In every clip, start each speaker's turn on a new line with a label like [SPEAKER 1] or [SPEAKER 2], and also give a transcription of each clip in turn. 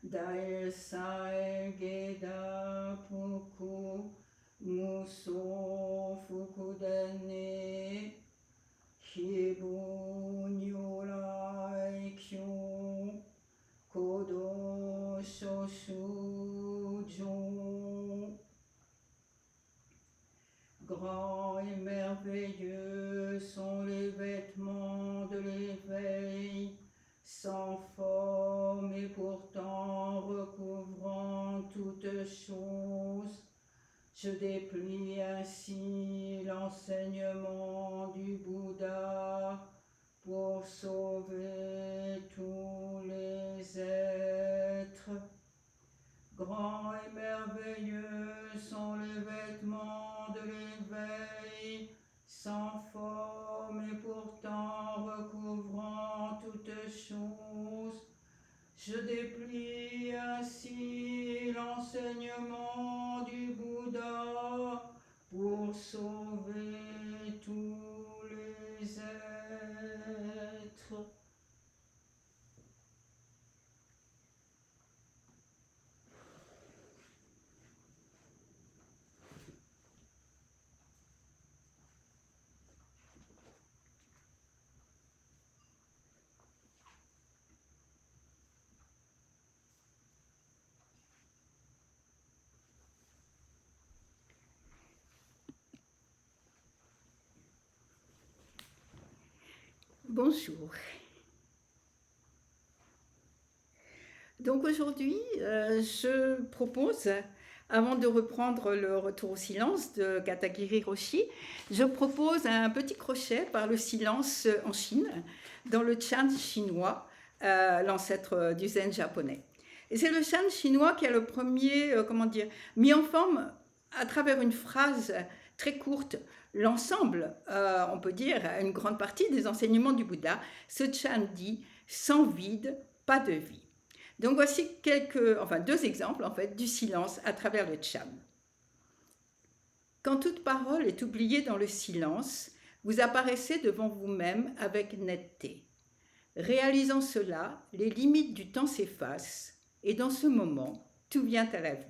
[SPEAKER 1] Dai sai geda puku muso fukudane hibu nyurai kyu kodo shoshujo. Grands et merveilleux sont les vêtements de l'éveil, sans forme et pourtant recouvrant toutes choses. Je déplie ainsi l'enseignement du Bouddha pour sauver tous les êtres. Grands et merveilleux sont les vêtements de l'éveil, sans forme et pourtant recouvrant toutes choses. Je déplie ainsi l'enseignement du Bouddha pour sauver tous les êtres. Bonjour. Donc aujourd'hui, je propose, avant de reprendre le retour au silence de Katagiri Roshi, je propose un petit crochet par le silence en Chine, dans le Chan chinois, l'ancêtre du zen japonais. Et c'est le Chan chinois qui a le premier, mis en forme à travers une phrase très courte, l'ensemble, on peut dire, une grande partie des enseignements du Bouddha. Ce Chan dit « sans vide, pas de vie ». Donc voici deux exemples du silence à travers le Chan. Quand toute parole est oubliée dans le silence, vous apparaissez devant vous-même avec netteté. Réalisant cela, les limites du temps s'effacent et dans ce moment, tout vient à la vie.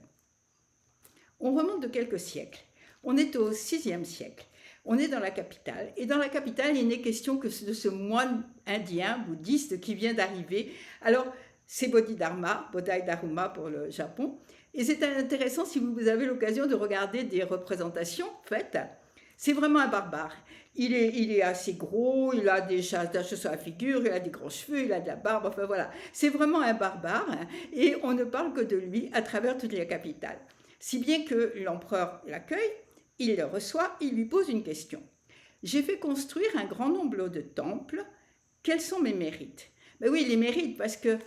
[SPEAKER 1] On remonte de quelques siècles. On est au VIe siècle. On est dans la capitale. Et dans la capitale, il n'est question que de ce moine indien, bouddhiste, qui vient d'arriver. Alors, c'est Bodhidharma, Bodai Dharma pour le Japon. Et c'est intéressant si vous avez l'occasion de regarder des représentations faites. C'est vraiment un barbare. Il est assez gros, il a des taches sur la figure, il a des grands cheveux, il a de la barbe, enfin voilà. C'est vraiment un barbare et on ne parle que de lui à travers toute la capitale. Si bien que l'empereur l'accueille, il le reçoit, il lui pose une question. J'ai fait construire un grand nombre de temples, quels sont mes mérites? Ben oui, les mérites, parce que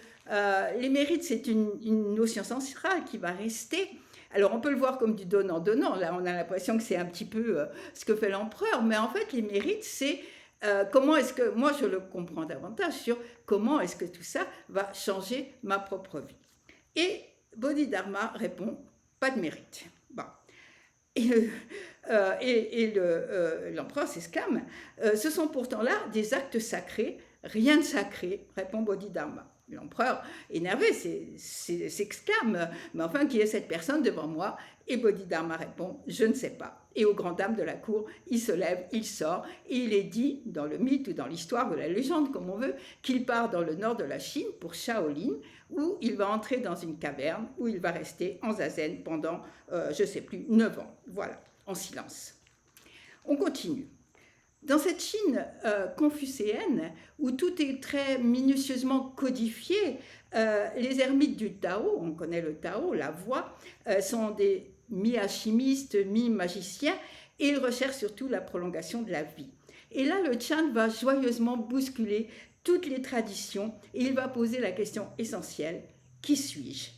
[SPEAKER 1] les mérites, c'est une notion centrale qui va rester. Alors, on peut le voir comme du donnant-donnant. Là, on a l'impression que c'est un petit peu ce que fait l'empereur. Mais en fait, les mérites, c'est comment est-ce que... Moi, je le comprends davantage sur comment est-ce que tout ça va changer ma propre vie. Et Bodhidharma répond, pas de mérite. Bon. Et l'empereur s'exclame, ce sont pourtant là des actes sacrés, rien de sacré, répond Bodhidharma. L'empereur, énervé, s'exclame, mais enfin, qui est cette personne devant moi? Et Bodhidharma répond, je ne sais pas. Et aux grandes dames de la cour, il se lève, il sort, et il est dit, dans le mythe ou dans l'histoire ou la légende, comme on veut, qu'il part dans le nord de la Chine pour Shaolin, où il va entrer dans une caverne, où il va rester en zazen pendant, je ne sais plus, 9 ans. Voilà, en silence. On continue. Dans cette Chine confucéenne, où tout est très minutieusement codifié, les ermites du Tao, on connaît le Tao, la voie, sont des mi-alchimistes, mi-magiciens, et ils recherchent surtout la prolongation de la vie. Et là, le Chan va joyeusement bousculer toutes les traditions, et il va poser la question essentielle, qui suis-je?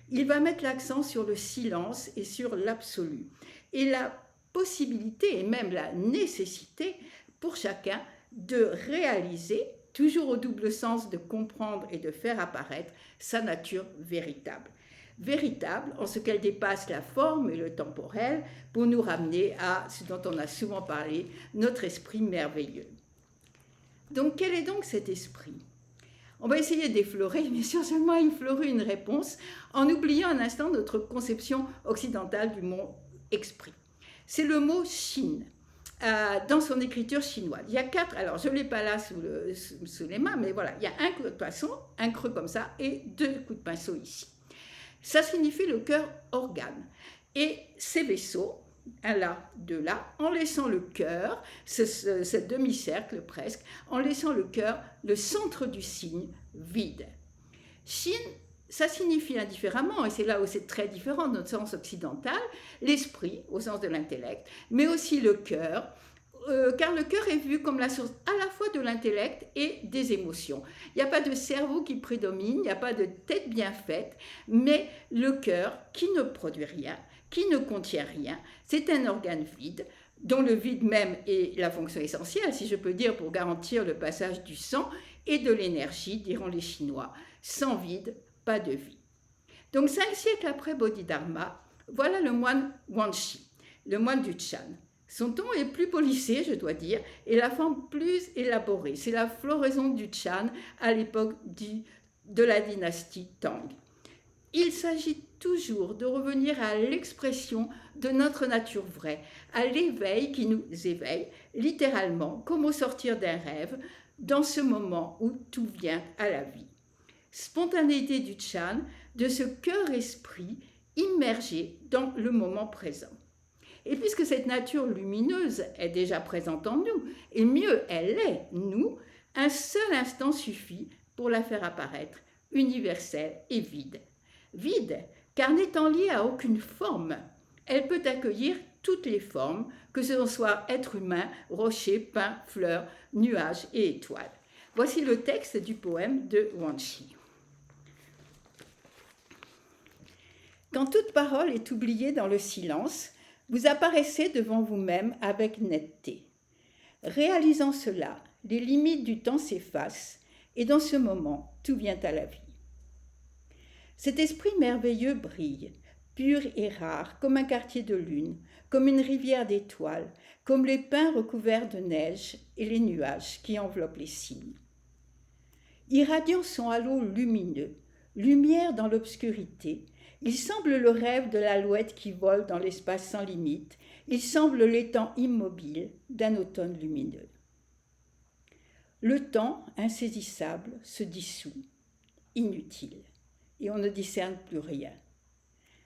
[SPEAKER 1] Il va mettre l'accent sur le silence et sur l'absolu. Et la possibilité et même la nécessité pour chacun de réaliser, toujours au double sens de comprendre et de faire apparaître sa nature véritable. Véritable en ce qu'elle dépasse la forme et le temporel pour nous ramener à ce dont on a souvent parlé, notre esprit merveilleux. Donc quel est donc cet esprit? On va essayer d'effleurer, mais seulement effleurer une réponse en oubliant un instant notre conception occidentale du mot esprit. C'est le mot Chine. Dans son écriture chinoise. Il y a 4, alors je ne l'ai pas là sous les mains, mais voilà, il y a un coup de poisson, un creux comme ça, et 2 coups de pinceau ici. Ça signifie le cœur organe. Et ces vaisseaux, un là, 2 là, en laissant le cœur, ce demi-cercle presque, en laissant le cœur, le centre du signe, vide. Chine, ça signifie indifféremment, et c'est là où c'est très différent de notre sens occidental, l'esprit, au sens de l'intellect, mais aussi le cœur, car le cœur est vu comme la source à la fois de l'intellect et des émotions. Il n'y a pas de cerveau qui prédomine, il n'y a pas de tête bien faite, mais le cœur qui ne produit rien, qui ne contient rien, c'est un organe vide, dont le vide même est la fonction essentielle, si je peux dire, pour garantir le passage du sang et de l'énergie, diront les Chinois. Sans vide, pas de vie. Donc 5 siècles après Bodhidharma, voilà le moine Guanxi, le moine du Chan. Son ton est plus polissé, je dois dire, et la forme plus élaborée. C'est la floraison du Chan à l'époque de la dynastie Tang. Il s'agit toujours de revenir à l'expression de notre nature vraie, à l'éveil qui nous éveille, littéralement, comme au sortir d'un rêve, dans ce moment où tout vient à la vie. Spontanéité du Chan, de ce cœur-esprit immergé dans le moment présent. Et puisque cette nature lumineuse est déjà présente en nous, et mieux elle est, nous, un seul instant suffit pour la faire apparaître, universelle et vide. Vide, car n'étant liée à aucune forme, elle peut accueillir toutes les formes, que ce soit être humain, rocher, pin, fleur, nuage et étoile. Voici le texte du poème de Guanxi. Quand toute parole est oubliée dans le silence, vous apparaissez devant vous-même avec netteté. Réalisant cela, les limites du temps s'effacent et dans ce moment, tout vient à la vie. Cet esprit merveilleux brille, pur et rare, comme un quartier de lune, comme une rivière d'étoiles, comme les pins recouverts de neige et les nuages qui enveloppent les cimes. Irradiant son halo lumineux, lumière dans l'obscurité, il semble le rêve de l'alouette qui vole dans l'espace sans limite, il semble l'étang immobile d'un automne lumineux. Le temps, insaisissable, se dissout, inutile, et on ne discerne plus rien.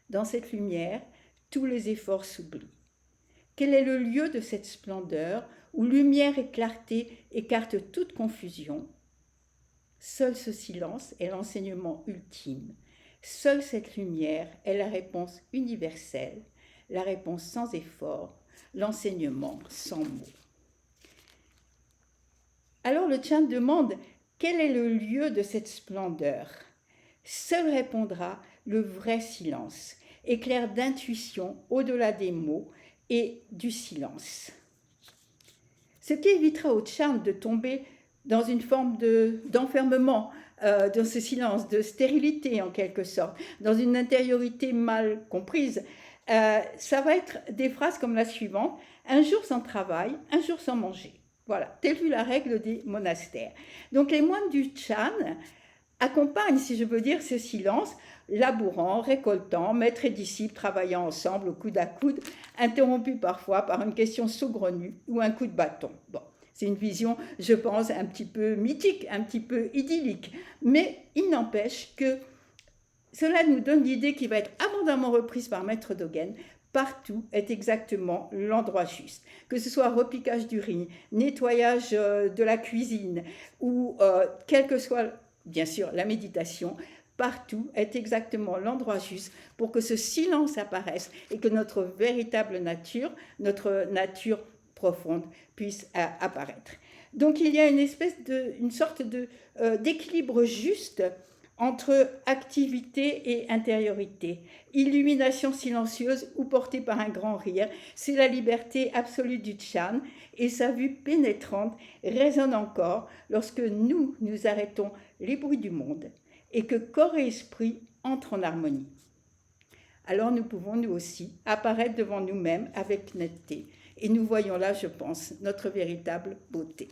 [SPEAKER 1] Dans cette lumière, tous les efforts s'oublient. Quel est le lieu de cette splendeur où lumière et clarté écartent toute confusion? Seul ce silence est l'enseignement ultime. Seule cette lumière est la réponse universelle, la réponse sans effort, l'enseignement sans mots. Alors le Chan demande quel est le lieu de cette splendeur. Seul répondra le vrai silence, éclair d'intuition au-delà des mots et du silence. Ce qui évitera au Chan de tomber dans une forme d'enfermement, dans ce silence, de stérilité en quelque sorte, dans une intériorité mal comprise, ça va être des phrases comme la suivante: un jour sans travail, un jour sans manger. Voilà, telle fut la règle des monastères. Donc les moines du Chan accompagnent, si je peux dire, ce silence, labourant, récoltant, maître et disciple travaillant ensemble au coude à coude, interrompu parfois par une question saugrenue ou un coup de bâton. Bon. C'est une vision, je pense, un petit peu mythique, un petit peu idyllique. Mais il n'empêche que cela nous donne l'idée qui va être abondamment reprise par Maître Dogen. Partout est exactement l'endroit juste. Que ce soit repiquage du riz, nettoyage de la cuisine ou quelle que soit, bien sûr, la méditation, partout est exactement l'endroit juste pour que ce silence apparaisse et que notre véritable nature, notre nature profonde puisse apparaître. Donc il y a une sorte d'équilibre juste entre activité et intériorité, illumination silencieuse ou portée par un grand rire. C'est la liberté absolue du Chan et sa vue pénétrante résonne encore lorsque nous arrêtons les bruits du monde et que corps et esprit entrent en harmonie. Alors nous pouvons nous aussi apparaître devant nous-mêmes avec netteté. Et nous voyons là, je pense, notre véritable beauté.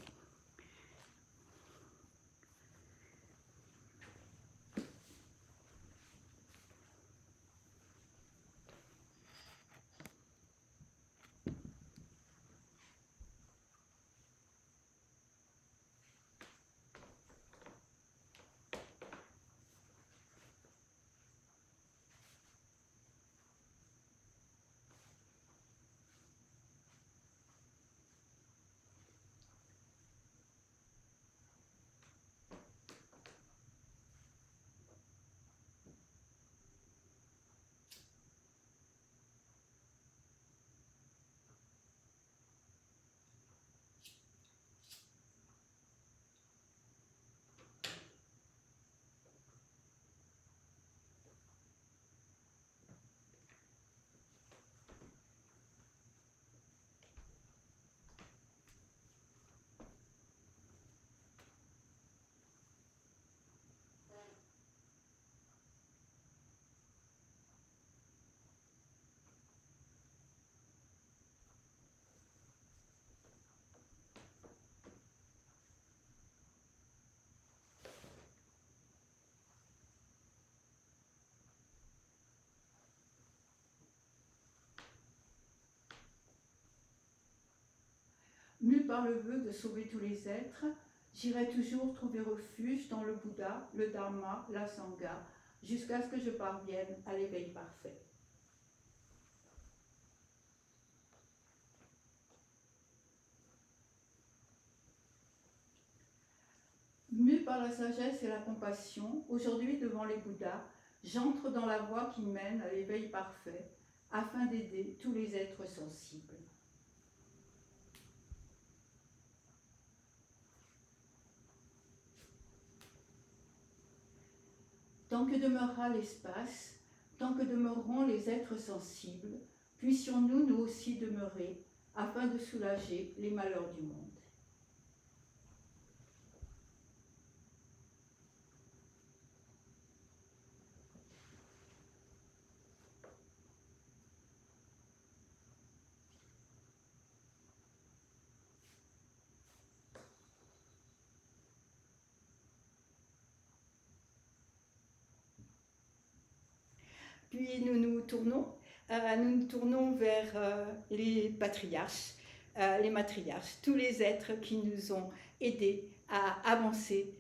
[SPEAKER 1] par le vœu de sauver tous les êtres, j'irai toujours trouver refuge dans le Bouddha, le Dharma, la Sangha, jusqu'à ce que je parvienne à l'éveil parfait. Mue par la sagesse et la compassion, aujourd'hui devant les Bouddhas, j'entre dans la voie qui mène à l'éveil parfait, afin d'aider tous les êtres sensibles. Tant que demeurera l'espace, tant que demeureront les êtres sensibles, puissions-nous nous aussi demeurer, afin de soulager les malheurs du monde. Puis nous nous tournons vers les patriarches, les matriarches, tous les êtres qui nous ont aidés à avancer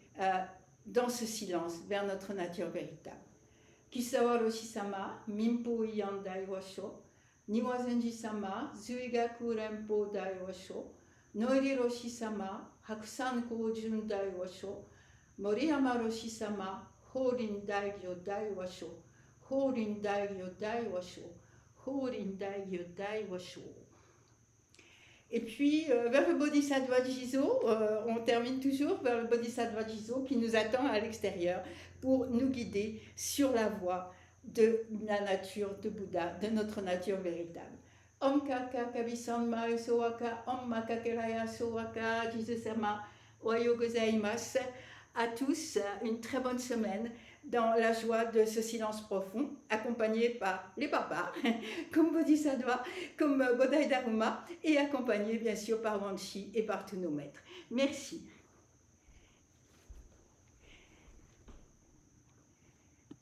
[SPEAKER 1] dans ce silence vers notre nature véritable. Kisawa Roshi-sama, Minpo Iyan Daiwasho, Niwazenji-sama, Zuigaku Renpo Daiwasho, Noiri Roshi-sama, Hakusan Kojun Daiwasho, Moriyama Roshi-sama, Horin Daigyo Daiwasho, Horin Daigyo Daiwasho, Horin Daigyo Daiwasho. Et puis, vers le Bodhisattva Jizo, on termine toujours vers le Bodhisattva Jizo qui nous attend à l'extérieur pour nous guider sur la voie de la nature de Bouddha, de notre nature véritable. Om Kaka Kabisanma Usowaka, Om Makakeraya Sowaka, Jizo-sama, Ohayo gozaimasu. À tous, une très bonne semaine dans la joie de ce silence profond, accompagné par les papas, comme Bodhisattva, comme Bodhidharma, et accompagné bien sûr par Wanshi et par tous nos maîtres. Merci.